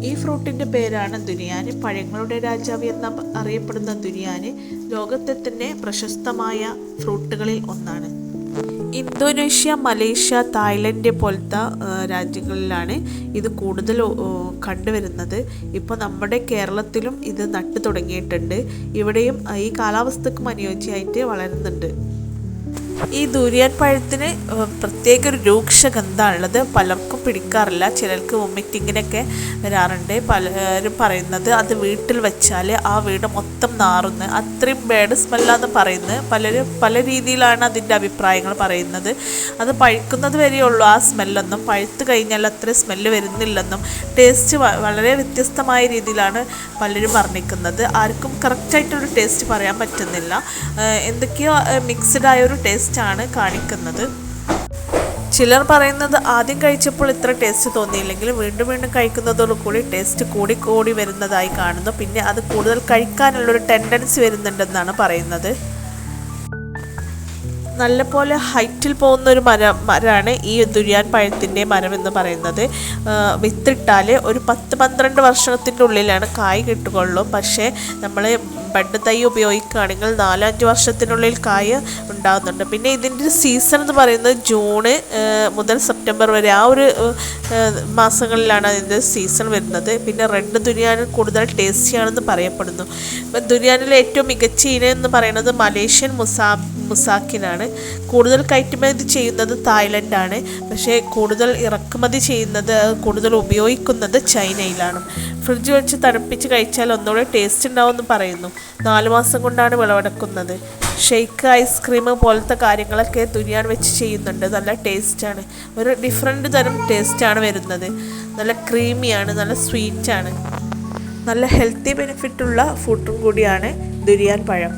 ഈ ഫ്രൂട്ടിൻ്റെ പേരാണ് ദുരിയാൻ. പഴങ്ങളുടെ രാജാവ് എന്ന അറിയപ്പെടുന്ന ദുരിയാൻ ലോകത്തെ തന്നെ പ്രശസ്തമായ ഫ്രൂട്ടുകളിൽ ഒന്നാണ്. ഇന്തോനേഷ്യ, മലേഷ്യ, തായ്ലൻഡ് പോലത്തെ രാജ്യങ്ങളിലാണ് ഇത് കൂടുതൽ കണ്ടുവരുന്നത്. ഇപ്പോൾ നമ്മുടെ കേരളത്തിലും ഇത് നട്ടു തുടങ്ങിയിട്ടുണ്ട്. ഇവിടെയും ഈ കാലാവസ്ഥക്കും അനുയോജ്യമായിട്ട് വളരുന്നുണ്ട്. ഈ ദുരിയാൻ പഴത്തിന് പ്രത്യേക ഒരു രൂക്ഷഗന്ധമാണുള്ളത്. പലർക്കും പിടിക്കാറില്ല. ചിലർക്ക് വൊമിറ്റിങ്ങിനൊക്കെ വരാറുണ്ട്. പലരും പറയുന്നത് അത് വീട്ടിൽ വെച്ചാൽ ആ വീട് മൊത്തം നാറുന്നു, അത്രയും ബാഡ് സ്മെല്ലാന്ന് പറയുന്നത്. പലരും പല രീതിയിലാണ് അതിൻ്റെ അഭിപ്രായങ്ങൾ പറയുന്നത്. അത് പഴുക്കുന്നത് വരെയുള്ളൂ ആ സ്മെല്ലൊന്നും, പഴുത്ത് കഴിഞ്ഞാൽ അത്ര സ്മെല്ല് വരുന്നില്ലെന്നും ടേസ്റ്റ് വളരെ വ്യത്യസ്തമായ രീതിയിലാണ് പലരും വർണ്ണിക്കുന്നത്. ആർക്കും കറക്റ്റായിട്ടൊരു ടേസ്റ്റ് പറയാൻ പറ്റുന്നില്ല. എന്തൊക്കെയോ മിക്സ്ഡ് ആയൊരു ടേസ്റ്റാണ് കാണിക്കുന്നത്. ചിലർ പറയുന്നത് ആദ്യം കഴിച്ചപ്പോൾ ഇത്ര ടേസ്റ്റ് തോന്നിയില്ലെങ്കിൽ വീണ്ടും വീണ്ടും കഴിക്കുന്നതോടുകൂടി ടേസ്റ്റ് കൂടി വരുന്നതായി കാണുന്നു. പിന്നെ അത് കൂടുതൽ കഴിക്കാനുള്ളൊരു ടെൻഡൻസി വരുന്നുണ്ടെന്നാണ് പറയുന്നത്. നല്ലപോലെ ഹൈറ്റിൽ പോകുന്ന ഒരു മരമാണ് ഈ ദുരിയാൻ പഴത്തിൻ്റെ മരം എന്ന് പറയുന്നത്. വിത്തിട്ടാൽ ഒരു 10-12 വർഷത്തിൻ്റെ ഉള്ളിലാണ് കായ് കിട്ടുകയുള്ളൂ. പക്ഷേ നമ്മൾ ബഡ് തൈ ഉപയോഗിക്കുകയാണെങ്കിൽ 4-5 വർഷത്തിനുള്ളിൽ കായ് ഉണ്ടാകുന്നുണ്ട്. പിന്നെ ഇതിൻ്റെ സീസൺ എന്ന് പറയുന്നത് ജൂൺ മുതൽ സെപ്റ്റംബർ വരെ, ആ ഒരു മാസങ്ങളിലാണ് അതിൻ്റെ സീസൺ വരുന്നത്. പിന്നെ റെഡ് ദുരിയാൻ കൂടുതൽ ടേസ്റ്റിയാണെന്ന് പറയപ്പെടുന്നു. ദുരിയാനിലെ ഏറ്റവും മികച്ച ഇനം എന്ന് പറയുന്നത് മലേഷ്യൻ മുസാക്കിനാണ്. കൂടുതൽ കയറ്റുമതി ചെയ്യുന്നത് തായ്ലൻഡാണ്. പക്ഷേ കൂടുതൽ ഇറക്കുമതി ചെയ്യുന്നത്, കൂടുതൽ ഉപയോഗിക്കുന്നത് ചൈനയിലാണ്. ഫ്രിഡ്ജ് വെച്ച് തണുപ്പിച്ച് കഴിച്ചാൽ ഒന്നുകൂടെ ടേസ്റ്റ് ഉണ്ടാവുമെന്ന് പറയുന്നു. 4 മാസം കൊണ്ടാണ് വിളവെടുക്കുന്നത്. ഷെയ്ക്ക്, ഐസ്ക്രീം പോലത്തെ കാര്യങ്ങളൊക്കെ ദുരിയാൻ വെച്ച് ചെയ്യുന്നുണ്ട്. നല്ല ടേസ്റ്റാണ്. ഒരു ഡിഫറെൻറ്റ് തരം ടേസ്റ്റാണ് വരുന്നത്. നല്ല ക്രീമിയാണ്, നല്ല സ്വീറ്റാണ്. നല്ല ഹെൽത്തി ബെനിഫിറ്റുള്ള ഫുഡും കൂടിയാണ് ദുരിയാൻ പഴം.